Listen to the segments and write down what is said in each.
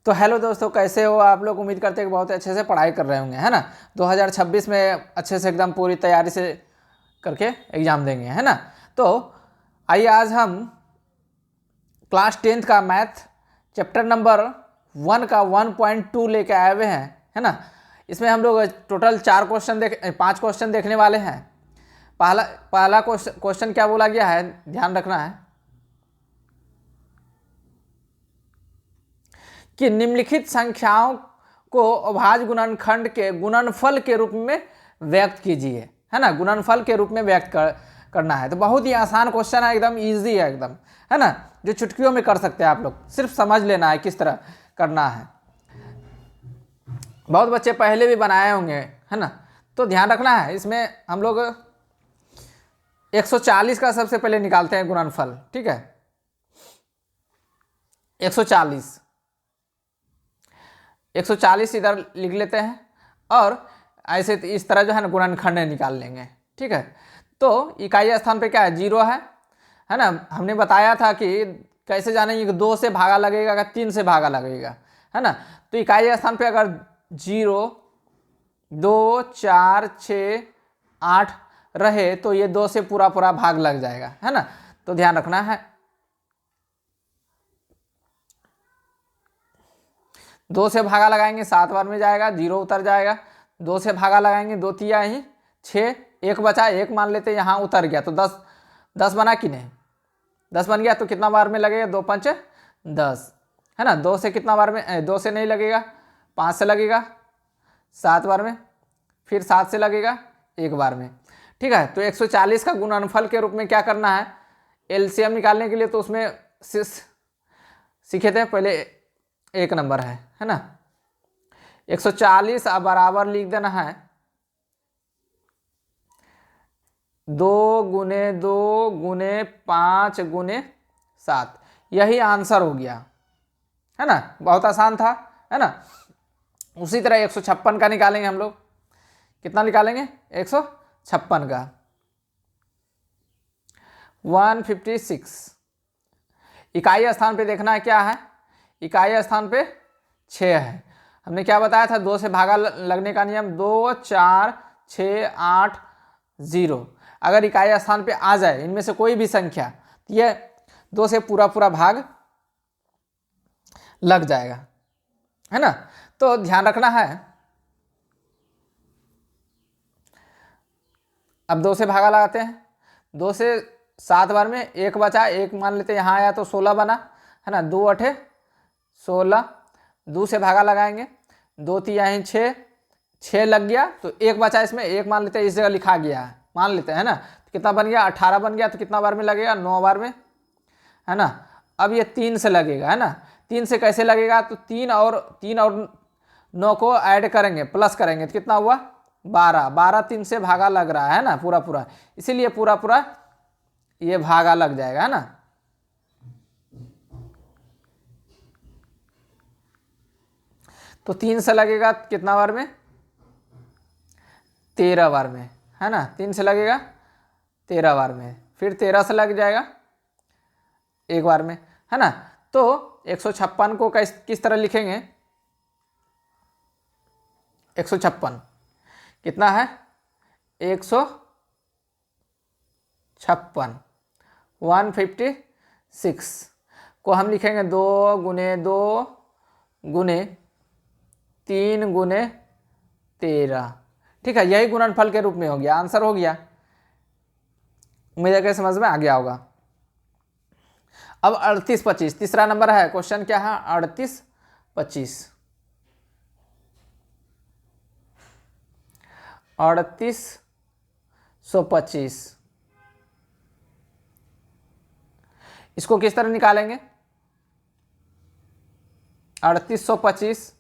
तो हेलो दोस्तों, कैसे हो आप लोग। उम्मीद करते हैं कि बहुत अच्छे से पढ़ाई कर रहे होंगे, है ना। 2026 में अच्छे से एकदम पूरी तैयारी से करके एग्ज़ाम देंगे, है ना। तो आइए आज हम क्लास 10th का मैथ चैप्टर नंबर 1 का 1.2 लेके आए हुए हैं, है ना। इसमें हम लोग टोटल 5 क्वेश्चन देखने वाले हैं। पहला क्वेश्चन क्या बोला गया है, ध्यान रखना है कि निम्नलिखित संख्याओं को अभाज्य गुणनखंड के गुणनफल के रूप में व्यक्त कीजिए, है ना। गुणनफल के रूप में व्यक्त करना है। तो बहुत ही आसान क्वेश्चन है, एकदम इजी है एकदम, है ना। जो चुटकियों में कर सकते हैं आप लोग, सिर्फ समझ लेना है किस तरह करना है। बहुत बच्चे पहले भी बनाए होंगे, है ना। तो ध्यान रखना है, इसमें हम लोग 140 का सबसे पहले निकालते हैं गुणनफल, ठीक है। 140 इधर लिख लेते हैं और ऐसे इस तरह जो है ना गुणनखंड निकाल लेंगे, ठीक है। तो इकाई स्थान पे क्या है, 0 है ना। हमने बताया था कि कैसे जानेंगे कि 2 से भागा लगेगा या 3 से भागा लगेगा, है ना। तो इकाई स्थान पे अगर 0, 2, 4, 6, 8 रहे तो ये 2 से पूरा भाग लग जाएगा, है ना। तो ध्यान रखना है। 2 से भागा लगाएंगे 7 बार में जाएगा, 0 उतर जाएगा। 2 से भागा लगाएंगे 2 तिया ही 6, 1 बचा, 1 मान लेते यहाँ उतर गया तो 10 बना कि नहीं, 10 बन गया। तो कितना बार में लगेगा, 2 पंच 10, है ना। 2 से कितना बार में, 2 से नहीं लगेगा, 5 से लगेगा 7 बार में, फिर 7 से लगेगा 1 बार में, ठीक है। तो 140 का गुणनफल के रूप में क्या करना है, एलसीएम निकालने के लिए। तो उसमें सीखे थे पहले, 1 नंबर है ना। 140 अब बराबर लिख देना है 2 गुने 2 गुने 5 गुने 7। यही आंसर हो गया, है ना। बहुत आसान था, है ना। उसी तरह 156 का निकालेंगे हम लोग। कितना निकालेंगे, 156 का 156। इकाई स्थान पे देखना है क्या है, इकाई स्थान पे 6 है। हमने क्या बताया था, 2 से भागा लगने का नियम, 2, 4, 6, 8, 0। अगर इकाई स्थान पे आ जाए इनमें से कोई भी संख्या, तो ये 2 से पूरा भाग लग जाएगा, है ना। तो ध्यान रखना है। अब 2 से भागा लगाते हैं, 2 से 7 बार में 1 बचा, 1 मान लेते हैं यहाँ आया तो 16 बना, है ना। 2 8 16, 2 से भागा लगाएंगे, 2 तिया 6 लग गया तो 1 बचा, इसमें 1 मान लेते हैं, इस जगह लिखा गया है, मान लेते हैं, है ना। तो कितना बन गया, 18 बन गया। तो कितना बार में लगेगा, 9 बार में, है ना। अब ये 3 से लगेगा, है ना। 3 से कैसे लगेगा, तो 3 और 9 को ऐड करेंगे, प्लस करेंगे, तो कितना हुआ, 12 3 से भागा लग रहा है ना पूरा, इसीलिए पूरा ये भागा लग जाएगा, है ना। तो 3 से लगेगा कितना बार में, 13 बार में, है ना। 3 से लगेगा 13 बार में, फिर 13 से लग जाएगा 1 बार में, है ना। तो 156 को किस तरह लिखेंगे, 156 कितना है, 156 156 को हम लिखेंगे 2 गुने 2 गुने 3 गुने 13, ठीक है। यही गुणनफल के रूप में हो गया, आंसर हो गया। उम्मीद है कि समझ में आ गया होगा। अब 38 25 तीसरा नंबर है, क्वेश्चन क्या है, 38 25 3825 इसको किस तरह निकालेंगे, 3825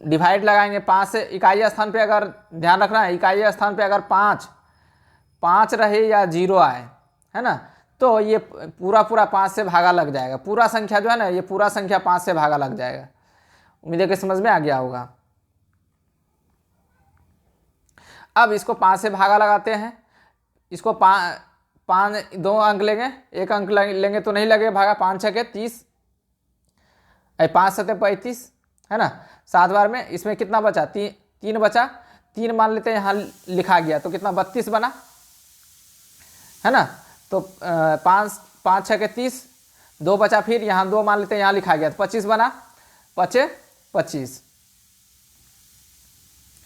डिवाइड लगाएंगे 5 से। इकाई स्थान पे अगर ध्यान रखना है, इकाई स्थान पे अगर 5 रहे या 0 आए, है ना, तो ये पूरा 5 से भागा लग जाएगा। पूरा संख्या जो है ना, ये पूरा संख्या 5 से भागा लग जाएगा। उम्मीद है कि समझ में आ गया होगा। अब इसको 5 से भागा लगाते हैं, इसको 5 2 अंक लेंगे, 1 अंक लेंगे तो नहीं लगेगा भागा, 5 6 के 30, 5 सते 35 है ना। 7 बार में इसमें कितना बचा, 3 बचा, 3 मान लेते हैं यहाँ लिखा गया तो कितना 32 बना है ना। तो 5 6 के 30, 2 बचा, फिर यहाँ 2 मान लेते हैं यहाँ लिखा गया तो 25 बना, 5 25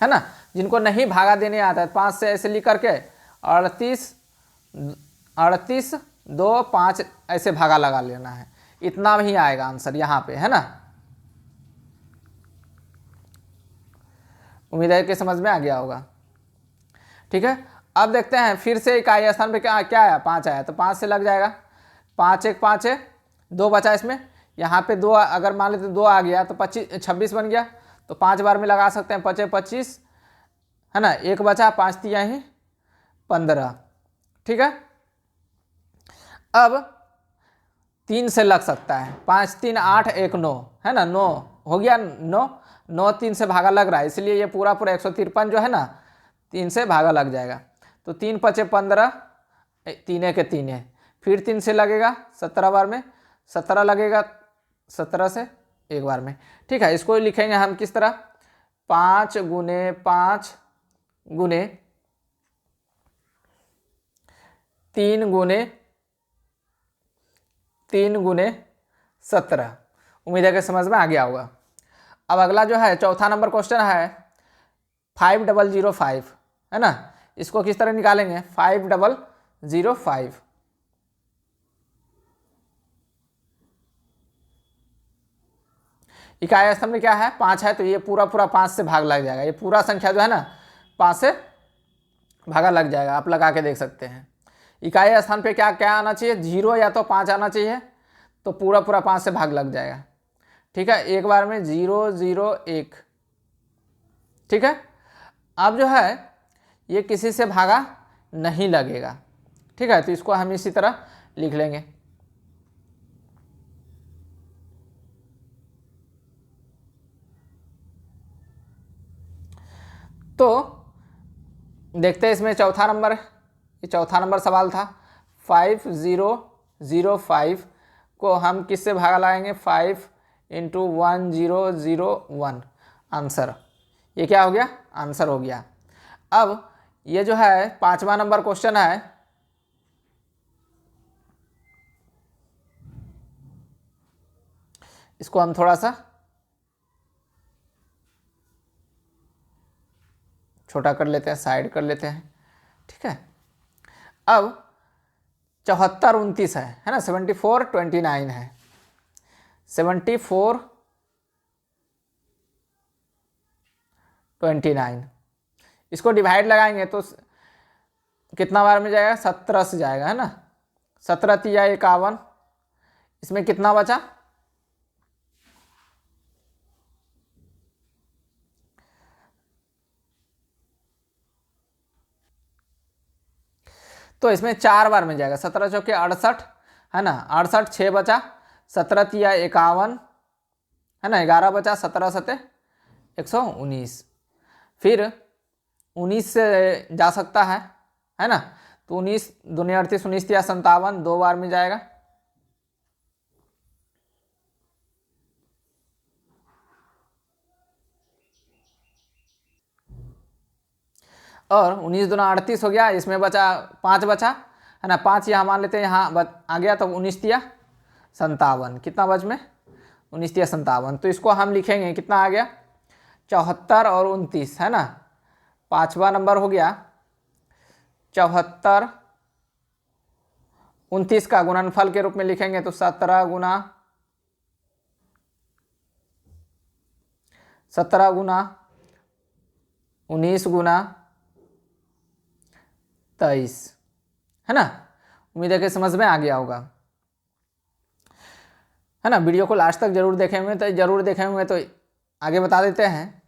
है ना। जिनको नहीं भागा देने आता है 5 से ऐसे लिख करके 38 38 2 5 ऐसे भागा लगा लेना है, इतना ही आएगा आंसर यहाँ पे है ना। उम्मीद है कि समझ में आ गया होगा। ठीक है, अब देखते हैं फिर से इकाई स्थान पे क्या आया, 5 आया तो 5 से लग जाएगा, 5 1 5 है, 2 बचा इसमें, यहाँ पे 2 अगर मान लेते 2 आ गया तो 26 बन गया, तो 5 बार में लगा सकते हैं, 5 25 है ना, 1 बचा, 5 तिया ही 15। ठीक है, अब 3 से लग सकता है, 5 3 8 1 9 है ना, 9 हो गया, 9 9 3 से भागा लग रहा है, इसलिए ये पूरा 153 जो है ना 3 से भागा लग जाएगा। तो 3 5 15, 3 के 3 है, फिर 3 से लगेगा 17 बार में, 17 लगेगा 17 से 1 बार में। ठीक है, इसको लिखेंगे हम किस तरह, 5 गुने 5 गुने 3 गुने 3 गुने 17। उम्मीद है कि समझ में आ गया होगा। अब अगला जो है चौथा नंबर क्वेश्चन है 5005 है ना, इसको किस तरह निकालेंगे, 5005 इकाई स्तंभ में क्या है, 5 है, तो ये पूरा 5 से भाग लग जाएगा, ये पूरा संख्या जो है ना 5 से भागा लग जाएगा, आप लगा के देख सकते हैं। इकाई स्थान पे क्या क्या आना चाहिए, 0 या तो 5 आना चाहिए, तो पूरा 5 से भाग लग जाएगा। ठीक है, एक बार में 0 0 1। ठीक है, अब जो है ये किसी से भागा नहीं लगेगा। ठीक है, तो इसको हम इसी तरह लिख लेंगे। तो देखते हैं इसमें चौथा नंबर, ये चौथा नंबर सवाल था, 5005 को हम किससे भागा लगाएंगे, 5 × 1001 आंसर, ये क्या हो गया, आंसर हो गया। अब ये जो है 5वां नंबर क्वेश्चन है, इसको हम थोड़ा सा छोटा कर लेते हैं, साइड कर लेते हैं। ठीक है, अब 74 29 है ना, 74 29 है, 74 29, इसको डिवाइड लगाएंगे तो कितना बार में जाएगा, 17 से जाएगा है ना, 17 तिया 51, इसमें कितना बचा, तो इसमें 4 बार में जाएगा, 17 चौके 68 है ना, 68 6 बचा, 17 तिया 51 है ना, 11 बचा, 17 सते 119, फिर 19 से जा सकता है ना, तो 19 दूनी 38, 19 तिया 57, 2 बार में जाएगा, और 19 दूना 38 हो गया, इसमें बचा 5 बचा है ना, 5 यहाँ मान लेते हैं, यहाँ आ गया, तो 19 तिया 57, कितना बच में, 19 तिया 57, तो इसको हम लिखेंगे कितना आ गया, 74 और 29 है ना, 5वां नंबर हो गया 74 29 का गुणनफल के रूप में लिखेंगे तो 17 गुना 19 गुना 23 है ना। उम्मीद है कि समझ में आ गया होगा है ना। वीडियो को लास्ट तक जरूर देखे होंगे तो आगे बता देते हैं।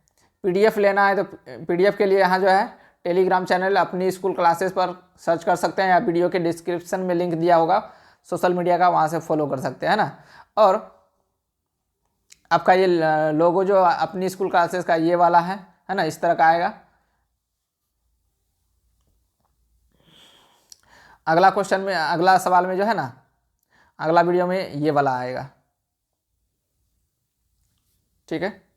पीडीएफ लेना है तो पीडीएफ के लिए यहाँ जो है टेलीग्राम चैनल अपनी स्कूल क्लासेस पर सर्च कर सकते हैं, या वीडियो के डिस्क्रिप्शन में लिंक दिया होगा सोशल मीडिया का, वहाँ से फॉलो कर सकते हैं ना। और आपका ये लोगो जो अपनी स्कूल क्लासेस का ये वाला है ना, इस तरह का आएगा। अगला क्वेश्चन में, अगला सवाल में जो है ना, अगला वीडियो में ये वाला आएगा। ठीक है।